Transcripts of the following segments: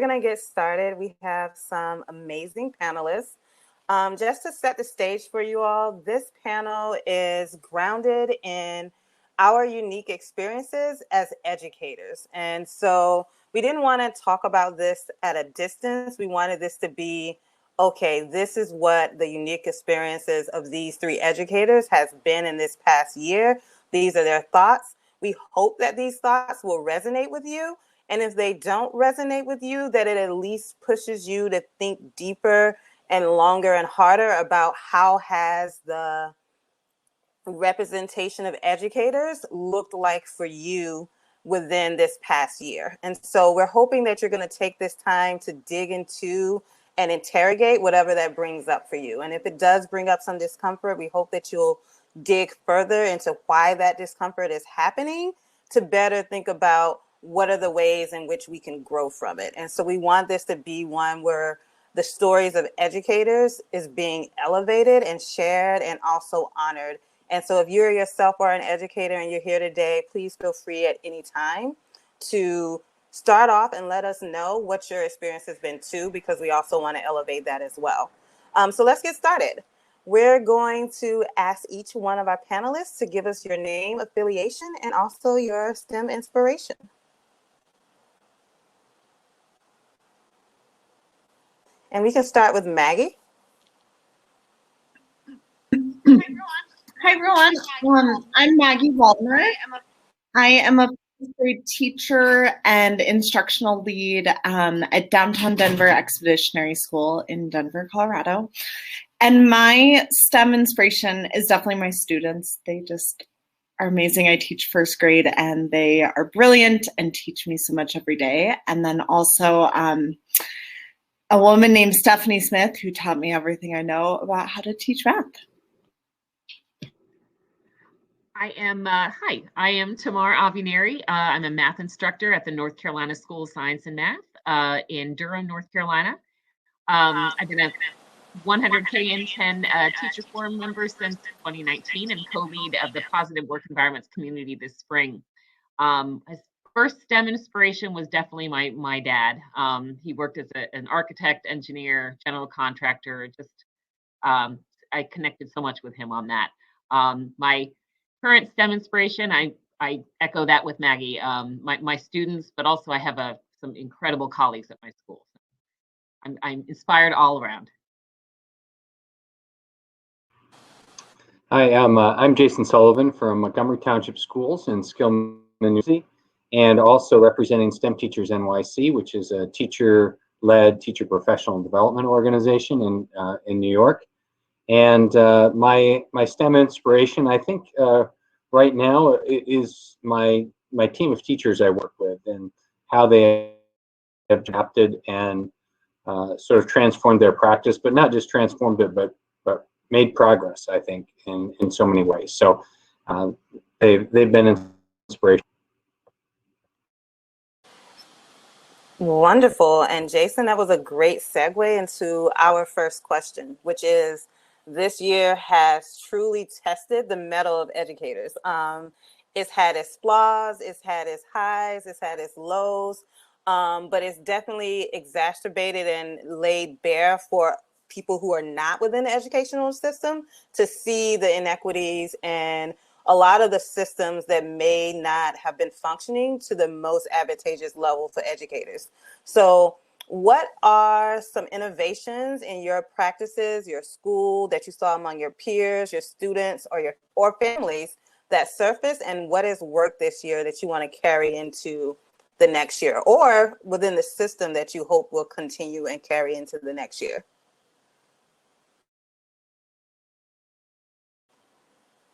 going to get started. We have some amazing panelists. Just to set the stage for you all, this panel is grounded in our unique experiences as educators. And so we didn't want to talk about this at a distance. We wanted this to be, okay, this is what the unique experiences of these three educators has been in this past year. These are their thoughts. We hope that these thoughts will resonate with you. And if they don't resonate with you, that it at least pushes you to think deeper and longer and harder about how has the representation of educators looked like for you within this past year. And so we're hoping that you're going to take this time to dig into and interrogate whatever that brings up for you. And if it does bring up some discomfort, we hope that you'll dig further into why that discomfort is happening to better think about what are the ways in which we can grow from it. And so we want this to be one where the stories of educators is being elevated and shared and also honored. And so if you yourself are an educator and you're here today, please feel free at any time to start off and let us know what your experience has been too, because we also want to elevate that as well. So let's get started. We're going to ask each one of our panelists to give us your name, affiliation, and also your STEM inspiration. And we can start with Maggie. Hi, everyone. I'm Maggie Waldner. I am a fifth grade teacher and instructional lead at downtown Denver Expeditionary School in Denver, Colorado. And my STEM inspiration is definitely my students. They just are amazing. I teach first grade and they are brilliant and teach me so much every day. And then also a woman named Stephanie Smith who taught me everything I know about how to teach math. I am Tamar Avineri. I'm a math instructor at the North Carolina School of Science and Math in Durham, North Carolina. I've been a 100Kin10 Teacher Forum member since 2019 and co-lead of the Positive Work Environments community this spring. His first STEM inspiration was definitely my dad. He worked as an architect, engineer, general contractor. I connected so much with him on that. My current STEM inspiration, I echo that with Maggie, my students, but also I have some incredible colleagues at my school. I'm inspired all around. Hi, I'm Jason Sullivan from Montgomery Township Schools in Skillman, New Jersey, and also representing STEM Teachers NYC, which is a teacher-led teacher professional and development organization in New York. And my STEM inspiration, I think, right now is my team of teachers I work with and how they have adapted and sort of transformed their practice, but not just transformed it, but made progress, I think, in so many ways. So they've been an inspiration. Wonderful. And Jason, that was a great segue into our first question, which is, this year has truly tested the mettle of educators. It's had its flaws, it's had its highs, it's had its lows, but it's definitely exacerbated and laid bare for people who are not within the educational system to see the inequities and a lot of the systems that may not have been functioning to the most advantageous level for educators. So what are some innovations in your practices, your school, that you saw among your peers, your students, or families that surfaced, and what has worked this year that you want to carry into the next year, or within the system that you hope will continue and carry into the next year?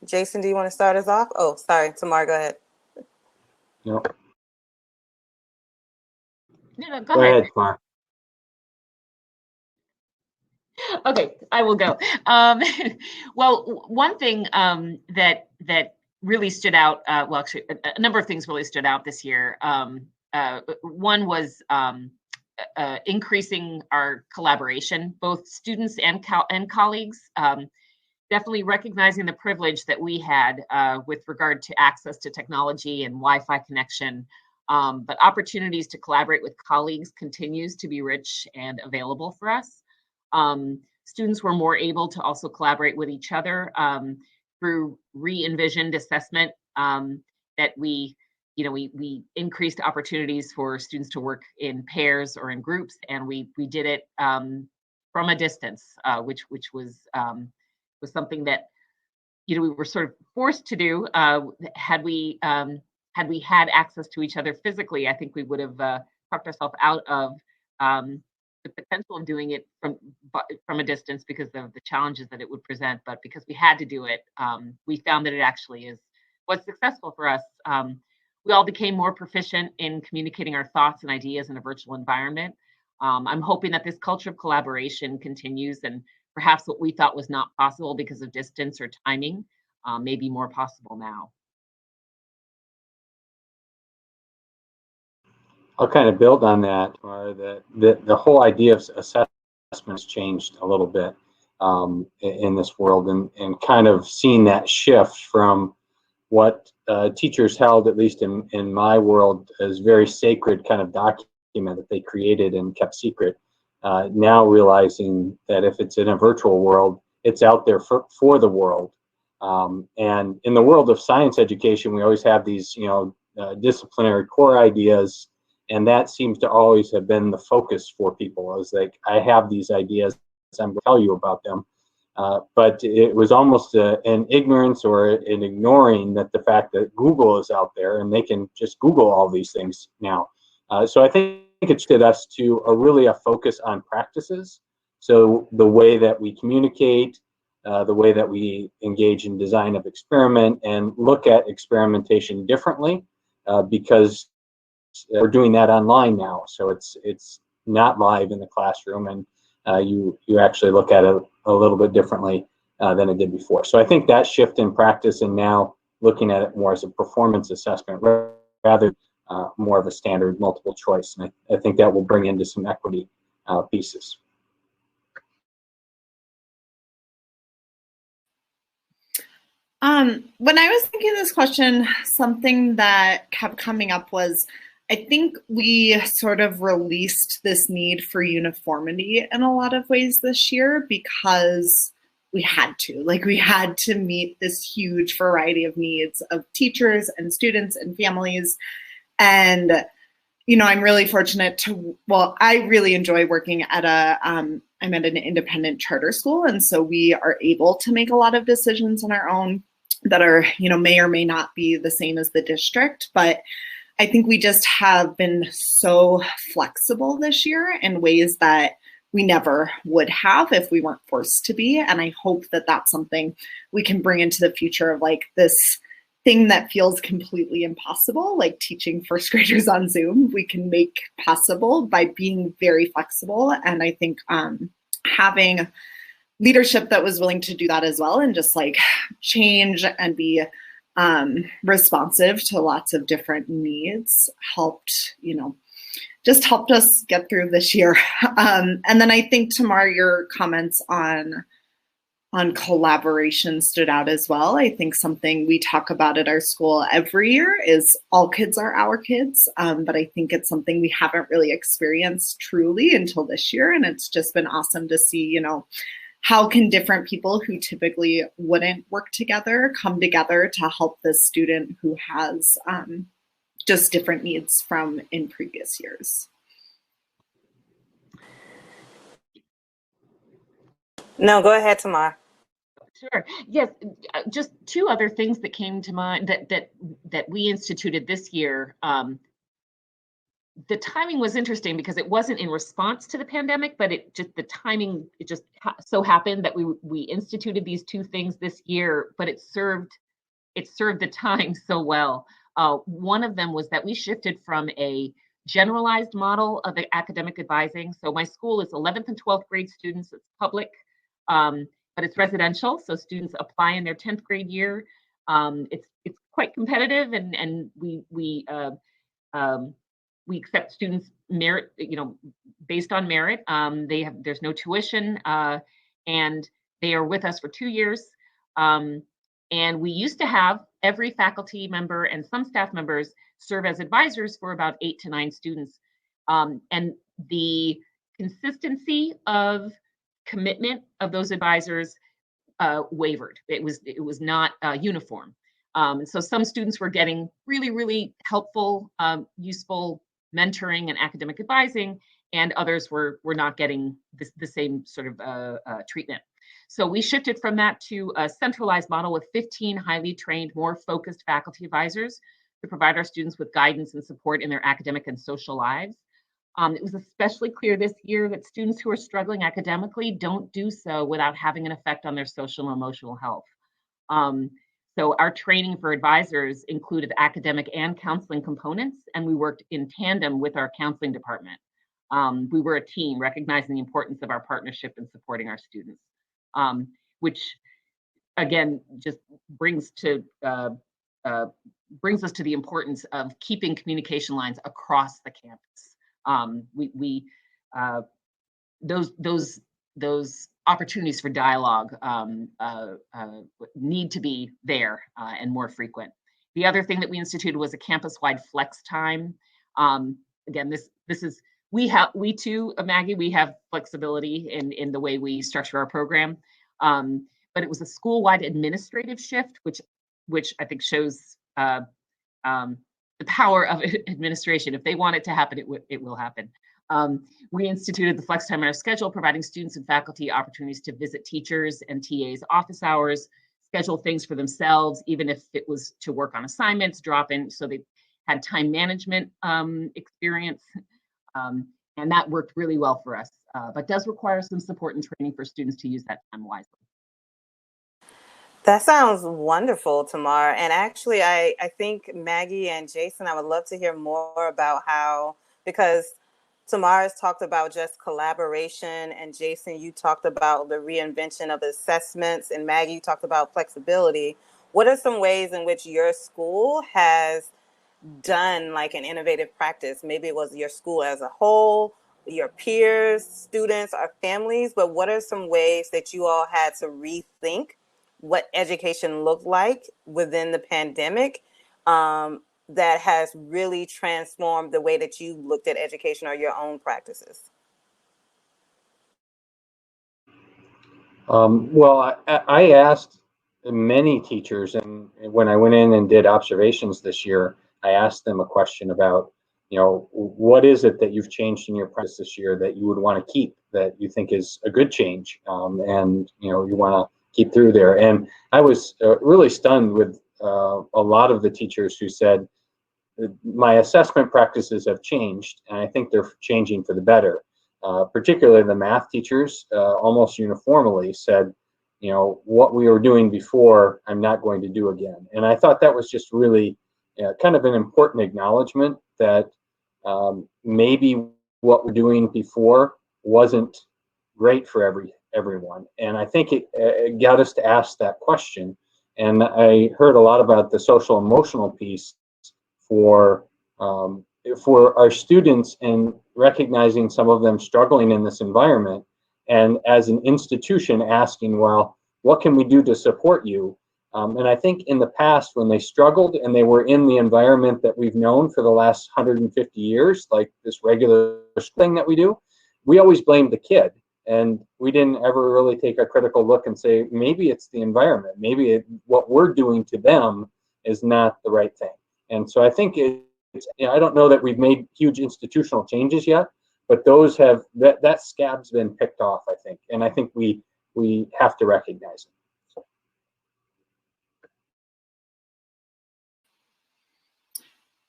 Jason, do you want to start us off? Oh, sorry, Tamar, go ahead. No. No, go ahead. Tamar. Okay, I will go. Well, one thing that really stood out, well, actually, a number of things really stood out this year. One was increasing our collaboration, both students and colleagues. Definitely recognizing the privilege that we had with regard to access to technology and Wi-Fi connection. But opportunities to collaborate with colleagues continues to be rich and available for us. Students were more able to also collaborate with each other through re-envisioned assessment that we increased opportunities for students to work in pairs or in groups, and we did it from a distance, which was something that we were sort of forced to do. Had we had access to each other physically, I think we would have talked ourselves out of the potential of doing it from a distance because of the challenges that it would present. But because we had to do it, we found that it actually was successful for us. We all became more proficient in communicating our thoughts and ideas in a virtual environment. I'm hoping that this culture of collaboration continues, and perhaps what we thought was not possible because of distance or timing may be more possible now. I'll kind of build on that, or the whole idea of assessment has changed a little bit in this world, and kind of seeing that shift from what teachers held, at least in my world, as very sacred kind of document that they created and kept secret. Now realizing that if it's in a virtual world, it's out there for the world. And in the world of science education, we always have these, disciplinary core ideas, and that seems to always have been the focus for people. I was like, I have these ideas, I'm going to tell you about them. But it was almost an ignorance or an ignoring that the fact that Google is out there and they can just Google all these things now. So I think it shifted us to really a focus on practices. So the way that we communicate, the way that we engage in design of experiment and look at experimentation differently, because we're doing that online now. So it's not live in the classroom, and you actually look at it a little bit differently than it did before. So I think that shift in practice, and now looking at it more as a performance assessment rather more of a standard multiple choice. And I think that will bring into some equity pieces. When I was thinking this question, something that kept coming up was, I think we sort of released this need for uniformity in a lot of ways this year because we had to meet this huge variety of needs of teachers and students and families. And, I'm really fortunate I really enjoy working at I'm at an independent charter school. And so we are able to make a lot of decisions on our own that are, may or may not be the same as the district. But I think we just have been so flexible this year in ways that we never would have if we weren't forced to be. And I hope that that's something we can bring into the future of like this thing that feels completely impossible, like teaching first graders on Zoom, we can make possible by being very flexible. And I think having leadership that was willing to do that as well and just like change and be responsive to lots of different needs helped us get through this year. And then I think, Tamar, your comments on collaboration stood out as well. I think something we talk about at our school every year is all kids are our kids, but I think it's something we haven't really experienced truly until this year. And it's just been awesome to see, how can different people who typically wouldn't work together come together to help this student who has just different needs from in previous years? No, go ahead, Tamar. Sure. Yes. Just two other things that came to mind that we instituted this year. The timing was interesting because it wasn't in response to the pandemic, but it just so happened that we instituted these two things this year, but it served the time so well. One of them was that we shifted from a generalized model of academic advising. So my school is 11th and 12th grade students. It's public, but it's residential. So students apply in their 10th grade year. It's quite competitive, and we accept students merit, based on merit. There's no tuition, and they are with us for 2 years. And we used to have every faculty member and some staff members serve as advisors for about 8 to 9 students. And the consistency of commitment of those advisors wavered. It was not uniform. So some students were getting really, really helpful, useful mentoring and academic advising, and others were not getting the same sort of treatment. So we shifted from that to a centralized model with 15 highly trained, more focused faculty advisors to provide our students with guidance and support in their academic and social lives. It was especially clear this year that students who are struggling academically don't do so without having an effect on their social and emotional health. So our training for advisors included academic and counseling components, and we worked in tandem with our counseling department. We were a team, recognizing the importance of our partnership in supporting our students, which again just brings us to the importance of keeping communication lines across the campus. Those opportunities for dialogue need to be there and more frequent. The other thing that we instituted was a campus-wide flex time. Again, this is we too, Maggie, we have flexibility in the way we structure our program, but it was a school-wide administrative shift, which I think shows the power of administration. If they want it to happen, it will happen. We instituted the flex time in our schedule, providing students and faculty opportunities to visit teachers and TAs office hours, schedule things for themselves, even if it was to work on assignments, drop in, so they had time management experience. And that worked really well for us, but does require some support and training for students to use that time wisely. That sounds wonderful, Tamar. And actually, I think Maggie and Jason, I would love to hear more about how, because Tamar has talked about just collaboration, and Jason, you talked about the reinvention of assessments, and Maggie, you talked about flexibility. What are some ways in which your school has done like an innovative practice? Maybe it was your school as a whole, your peers, students, or families, but what are some ways that you all had to rethink what education looked like within the pandemic that has really transformed the way that you looked at education or your own practices? Well, I asked many teachers, and when I went in and did observations this year, I asked them a question about, what is it that you've changed in your practice this year that you would want to keep, that you think is a good change, and you want to keep through there. And I was really stunned with a lot of the teachers who said, my assessment practices have changed, and I think they're changing for the better. Particularly the math teachers almost uniformly said, what we were doing before, I'm not going to do again. And I thought that was just really kind of an important acknowledgement that maybe what we're doing before wasn't great for everyone. And I think it got us to ask that question. And I heard a lot about the social emotional piece for our students, and recognizing some of them struggling in this environment, and as an institution asking, well, what can we do to support you? And I think in the past, when they struggled and they were in the environment that we've known for the last 150 years, like this regular thing that we do, we always blamed the kid. And we didn't ever really take a critical look and say, maybe it's the environment. Maybe what we're doing to them is not the right thing. And so I think I don't know that we've made huge institutional changes yet, but those that scab's been picked off, I think. And I think we have to recognize it.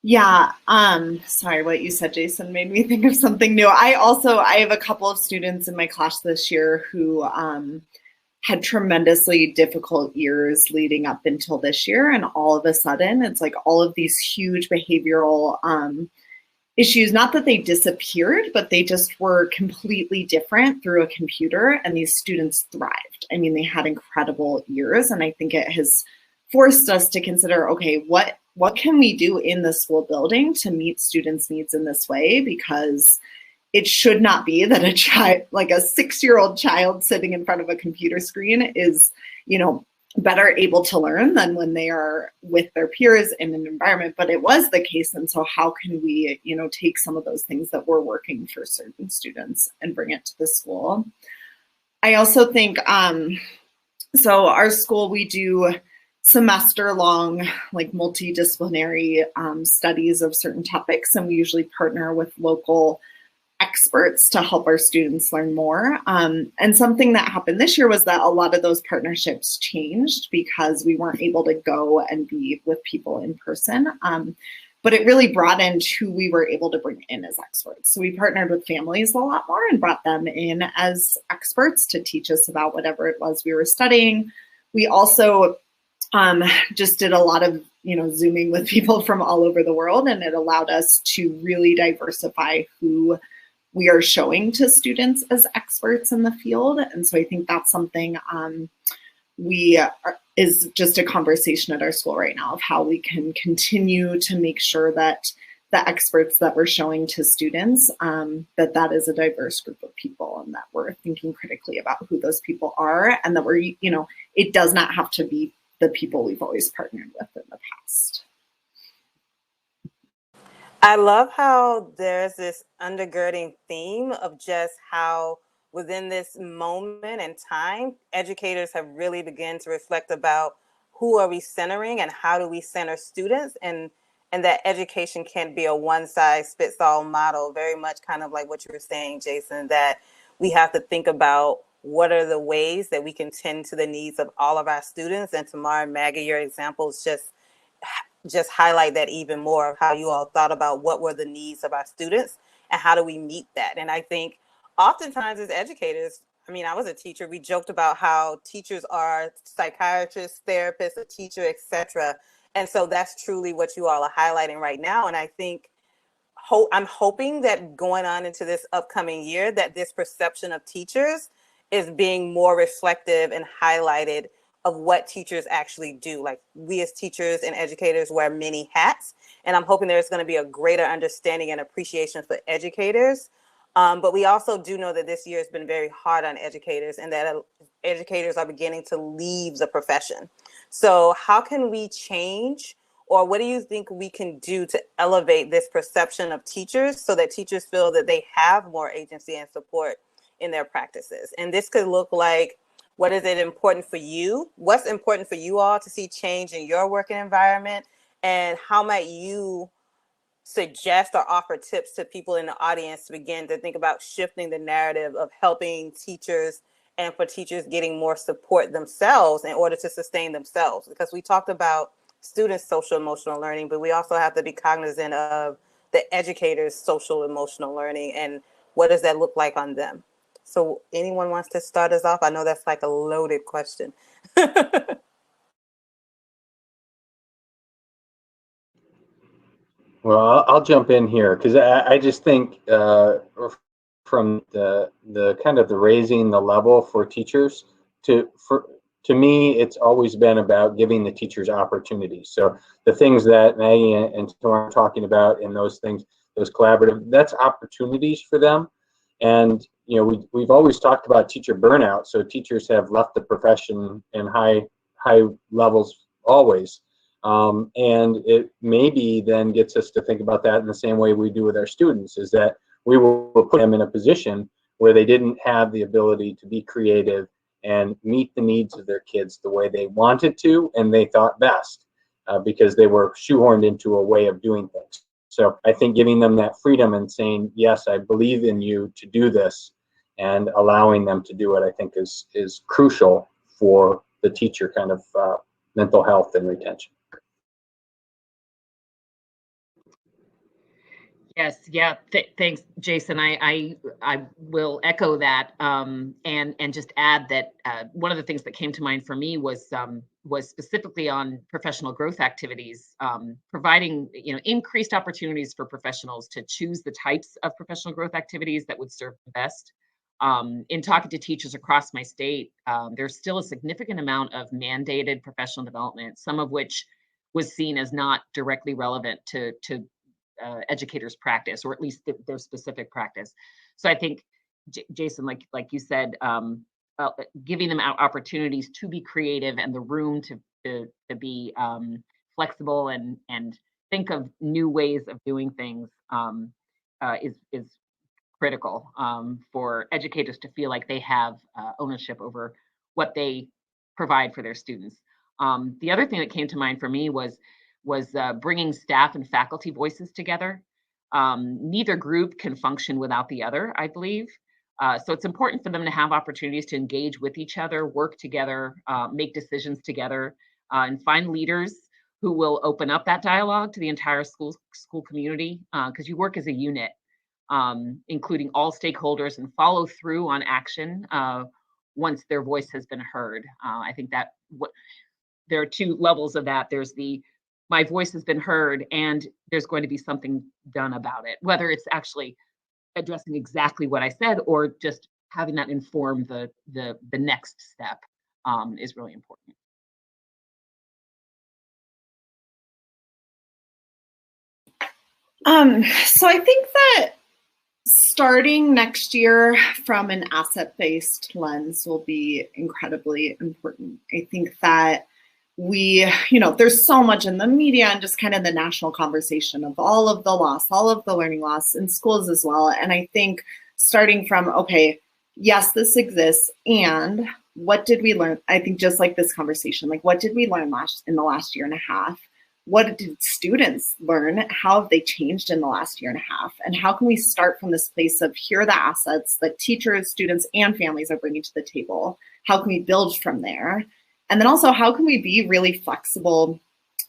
Yeah, sorry, what you said, Jason, made me think of something new. I have a couple of students in my class this year who had tremendously difficult years leading up until this year. And all of a sudden, it's like all of these huge behavioral issues, not that they disappeared, but they just were completely different through a computer, and these students thrived. I mean, they had incredible years, and I think it has forced us to consider, okay, what can we do in the school building to meet students' needs in this way? Because it should not be that a child, like a 6-year-old child sitting in front of a computer screen is, better able to learn than when they are with their peers in an environment, but it was the case. And so how can we, take some of those things that were working for certain students and bring it to the school? I also think, so our school, we do semester-long, like multidisciplinary studies of certain topics, and we usually partner with local experts to help our students learn more. And something that happened this year was that a lot of those partnerships changed because we weren't able to go and be with people in person. But it really broadened who we were able to bring in as experts. So we partnered with families a lot more and brought them in as experts to teach us about whatever it was we were studying. We also just did a lot of, Zooming with people from all over the world, and it allowed us to really diversify who we are showing to students as experts in the field. And so I think that's something is just a conversation at our school right now of how we can continue to make sure that the experts that we're showing to students, that is a diverse group of people, and that we're thinking critically about who those people are, and that we're, it does not have to be the people we've always partnered with in the past. I love how there's this undergirding theme of just how within this moment and time, educators have really begun to reflect about who are we centering and how do we center students, and that education can't be a one-size-fits-all model, very much kind of like what you were saying, Jason, that we have to think about what are the ways that we can tend to the needs of all of our students. And Tamar and Maggie, your examples just highlight that even more, of how you all thought about what were the needs of our students and how do we meet that. And I think oftentimes as educators, I was a teacher, we joked about how teachers are psychiatrists, therapists, a teacher, etc. And so that's truly what you all are highlighting right now. And I think I'm hoping that going on into this upcoming year, that this perception of teachers is being more reflective and highlighted of what teachers actually do. Like, we as teachers and educators wear many hats, and I'm hoping there's going to be a greater understanding and appreciation for educators. But we also do know that this year has been very hard on educators, and that educators are beginning to leave the profession. So how can we change, or what do you think we can do to elevate this perception of teachers so that teachers feel that they have more agency and support in their practices? And this could look like, what is it important for you? What's important for you all to see change in your working environment? And how might you suggest or offer tips to people in the audience to begin to think about shifting the narrative of helping teachers, and for teachers getting more support themselves in order to sustain themselves? Because we talked about students' social emotional learning, but we also have to be cognizant of the educators' social emotional learning, and what does that look like on them? So anyone wants to start us off? I know that's like a loaded question. Well, I'll jump in here, because I just think from the kind of the raising the level for teachers, to me, it's always been about giving the teachers opportunities. So the things that Maggie and Tamar are talking about, and those things, those collaborative, that's opportunities for them. And we've always talked about teacher burnout. So teachers have left the profession in high levels always. And it maybe then gets us to think about that in the same way we do with our students, is that we will put them in a position where they didn't have the ability to be creative and meet the needs of their kids the way they wanted to and they thought best, because they were shoehorned into a way of doing things. So I think giving them that freedom and saying, yes, I believe in you to do this, and allowing them to do it, I think is crucial for the teacher kind of mental health and retention. Yes, yeah. Thanks, Jason. I will echo that, and just add that one of the things that came to mind for me was specifically on professional growth activities, providing increased opportunities for professionals to choose the types of professional growth activities that would serve them best. In talking to teachers across my state, there's still a significant amount of mandated professional development, some of which was seen as not directly relevant to educators' practice, or at least their specific practice. So I think, Jason, like you said, giving them opportunities to be creative and the room to be flexible and think of new ways of doing things is critical for educators to feel like they have ownership over what they provide for their students. The other thing that came to mind for me was bringing staff and faculty voices together. Neither group can function without the other, I believe. So it's important for them to have opportunities to engage with each other, work together, make decisions together, and find leaders who will open up that dialogue to the entire school community, because you work as a unit, including all stakeholders, and follow through on action once their voice has been heard. I think that there are two levels of that. There's my voice has been heard, and there's going to be something done about it, whether it's actually addressing exactly what I said or just having that inform the next step is really important. So I think that starting next year from an asset-based lens will be incredibly important. I think that there's so much in the media and just kind of the national conversation of all of the loss, all of the learning loss in schools as well. And I think starting from, okay, yes, this exists, and what did we learn? I think just like this conversation, like what did we learn in the last year and a half? What did students learn? How have they changed in the last year and a half? And how can we start from this place of here are the assets that teachers, students, and families are bringing to the table? How can we build from there? And then also, how can we be really flexible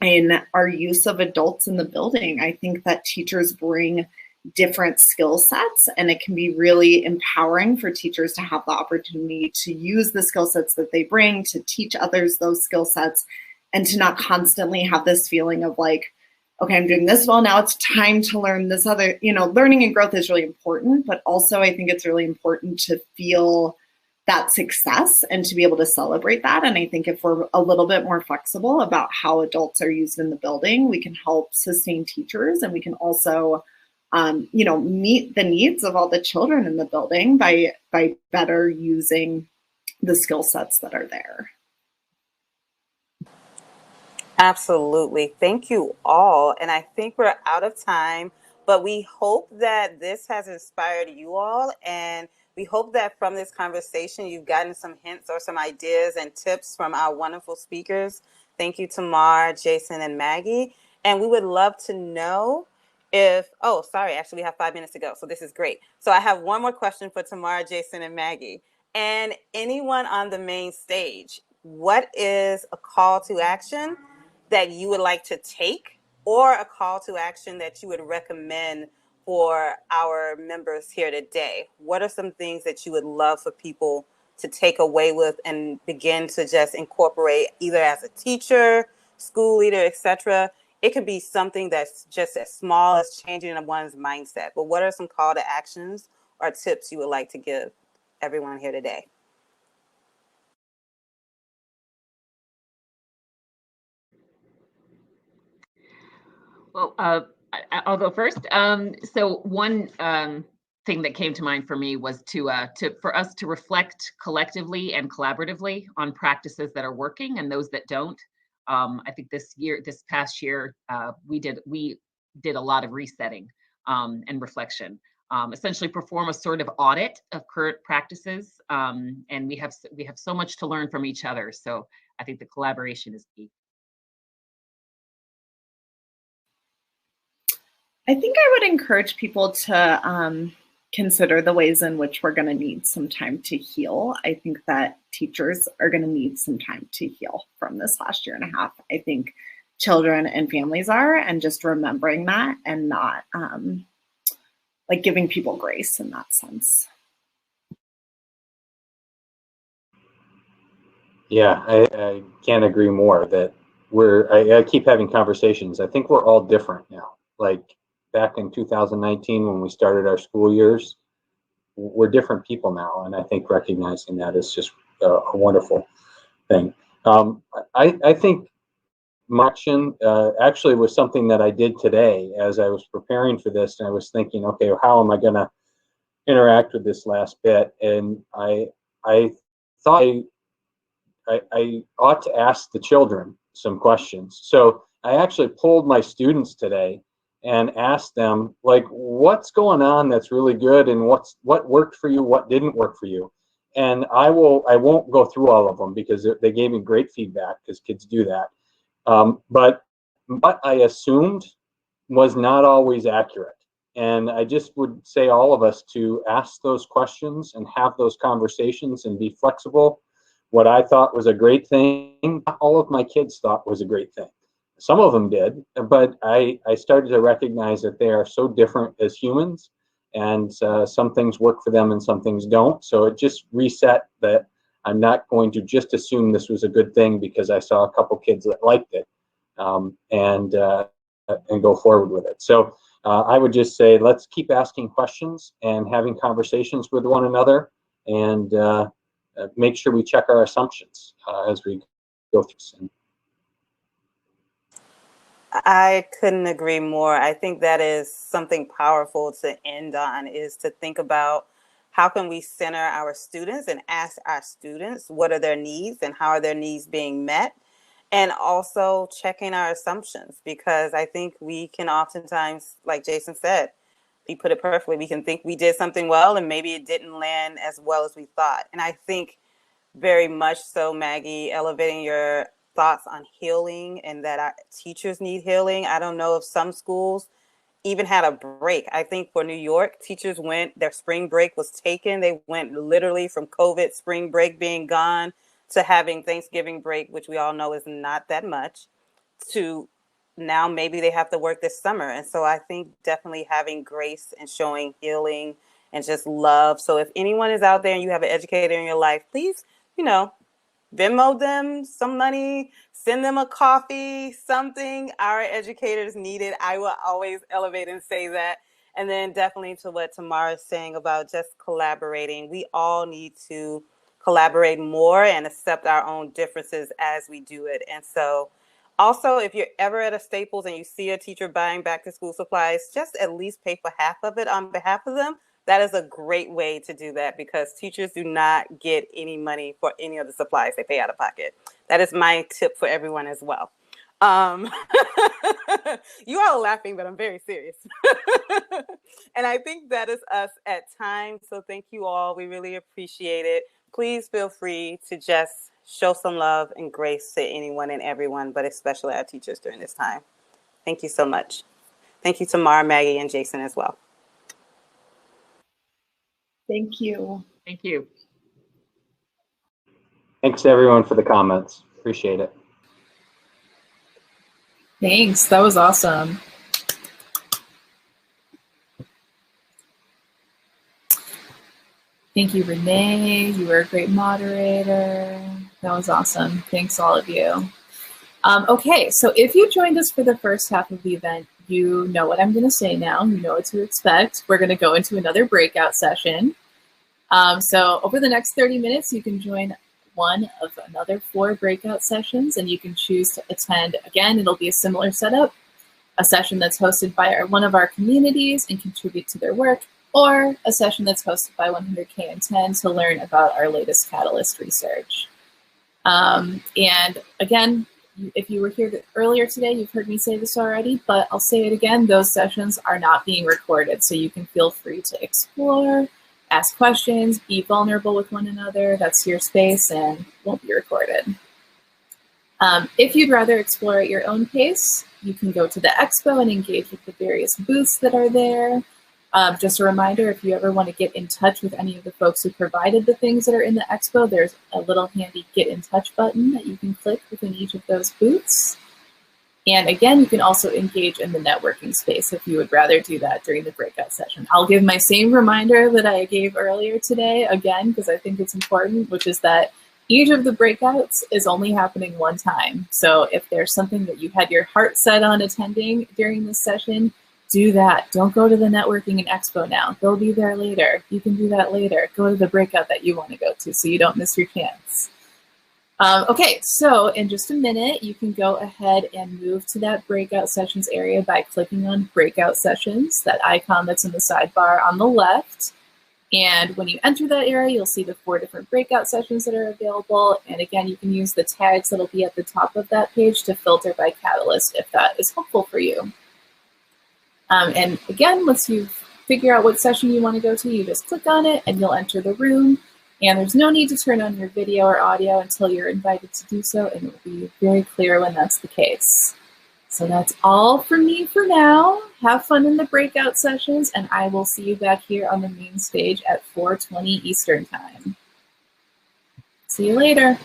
in our use of adults in the building? I think that teachers bring different skill sets, and it can be really empowering for teachers to have the opportunity to use the skill sets that they bring, to teach others those skill sets, and to not constantly have this feeling of like, okay, I'm doing this well, now it's time to learn this other, learning and growth is really important, but also I think it's really important to feel that success and to be able to celebrate that. And I think if we're a little bit more flexible about how adults are used in the building, we can help sustain teachers, and we can also, meet the needs of all the children in the building by better using the skill sets that are there. Absolutely. Thank you all. And I think we're out of time, but we hope that this has inspired you all. And we hope that from this conversation, you've gotten some hints or some ideas and tips from our wonderful speakers. Thank you, Tamar, Jason, and Maggie. And we would love to know actually we have 5 minutes to go. So this is great. So I have one more question for Tamar, Jason, and Maggie. And anyone on the main stage, what is a call to action that you would like to take, or a call to action that you would recommend for our members here today? What are some things that you would love for people to take away with and begin to just incorporate, either as a teacher, school leader, etc.? It could be something that's just as small as changing one's mindset. But what are some call to actions or tips you would like to give everyone here today? Well, I'll go first. So one thing that came to mind for me was for us to reflect collectively and collaboratively on practices that are working and those that don't. I think this past year, we did a lot of resetting and reflection. Essentially, perform a sort of audit of current practices, and we have so much to learn from each other. So I think the collaboration is key. I think I would encourage people to consider the ways in which we're going to need some time to heal. I think that teachers are going to need some time to heal from this last year and a half. I think children and families are, and just remembering that and not giving people grace in that sense. Yeah, I can't agree more that I keep having conversations. I think we're all different now. Like back in 2019 when we started our school years, we're different people now. And I think recognizing that is just a wonderful thing. I think action actually was something that I did today as I was preparing for this. And I was thinking, okay, how am I going to interact with this last bit? And I thought I ought to ask the children some questions. So I actually polled my students today and asked them, like, what's going on that's really good, and what worked for you, what didn't work for you. And I won't go through all of them because they gave me great feedback, because kids do that. But what I assumed was not always accurate. And I just would say all of us to ask those questions and have those conversations and be flexible. What I thought was a great thing, not all of my kids thought was a great thing. Some of them did, but I started to recognize that they are so different as humans, and some things work for them and some things don't. So it just reset that I'm not going to just assume this was a good thing because I saw a couple kids that liked it, and go forward with it. So I would just say, let's keep asking questions and having conversations with one another, and make sure we check our assumptions as we go through this. I couldn't agree more. I think that is something powerful to end on, is to think about how can we center our students and ask our students what are their needs and how are their needs being met, and also checking our assumptions, because I think we can oftentimes, like Jason said, he put it perfectly, we can think we did something well and maybe it didn't land as well as we thought. And I think very much so, Maggie, elevating your thoughts on healing and that our teachers need healing. I don't know if some schools even had a break. I think for New York, teachers went, their spring break was taken. They went literally from COVID spring break being gone to having Thanksgiving break, which we all know is not that much, to now maybe they have to work this summer. And so I think definitely having grace and showing healing and just love. So if anyone is out there and you have an educator in your life, please, Venmo them some money, send them a coffee, something. Our educators need it. I will always elevate and say that. And then definitely to what Tamar is saying about just collaborating. We all need to collaborate more and accept our own differences as we do it. And so also, if you're ever at a Staples and you see a teacher buying back to school supplies, just at least pay for half of it on behalf of them. That is a great way to do that, because teachers do not get any money for any of the supplies they pay out of pocket. That is my tip for everyone as well. You all are laughing, but I'm very serious. And I think that is us at times. So thank you all. We really appreciate it. Please feel free to just show some love and grace to anyone and everyone, but especially our teachers during this time. Thank you so much. Thank you to Tamar, Maggie, and Jason as well. Thank you. Thank you. Thanks everyone for the comments. Appreciate it. Thanks. That was awesome. Thank you, Renae. You were a great moderator. That was awesome. Thanks, all of you. Okay, so if you joined us for the first half of the event, you know what I'm going to say now. You know what to expect. We're going to go into another breakout session. So over the next 30 minutes, you can join one of another 4 breakout sessions, and you can choose to attend. Again, it'll be a similar setup, a session that's hosted by one of our communities and contribute to their work, or a session that's hosted by 100Kin10 to learn about our latest Catalyst research. And again, if you were here earlier today, you've heard me say this already, but I'll say it again, those sessions are not being recorded, so you can feel free to explore, ask questions, be vulnerable with one another. That's your space and won't be recorded. If you'd rather explore at your own pace, you can go to the expo and engage with the various booths that are there. Just a reminder, if you ever want to get in touch with any of the folks who provided the things that are in the expo, there's a little handy get in touch button that you can click within each of those booths. And again, you can also engage in the networking space if you would rather do that during the breakout session. I'll give my same reminder that I gave earlier today again, because I think it's important, which is that each of the breakouts is only happening one time. So if there's something that you had your heart set on attending during this session, do that. Don't go to the networking and expo now. They'll be there later. You can do that later. Go to the breakout that you want to go to so you don't miss your chance. Okay, so in just a minute, you can go ahead and move to that breakout sessions area by clicking on breakout sessions, that icon that's in the sidebar on the left. And when you enter that area, you'll see the 4 different breakout sessions that are available. And again, you can use the tags that'll be at the top of that page to filter by catalyst if that is helpful for you. And again, once you figure out what session you want to go to, you just click on it and you'll enter the room. And there's no need to turn on your video or audio until you're invited to do so, and it will be very clear when that's the case. So that's all from me for now. Have fun in the breakout sessions, and I will see you back here on the main stage at 4:20 Eastern Time. See you later.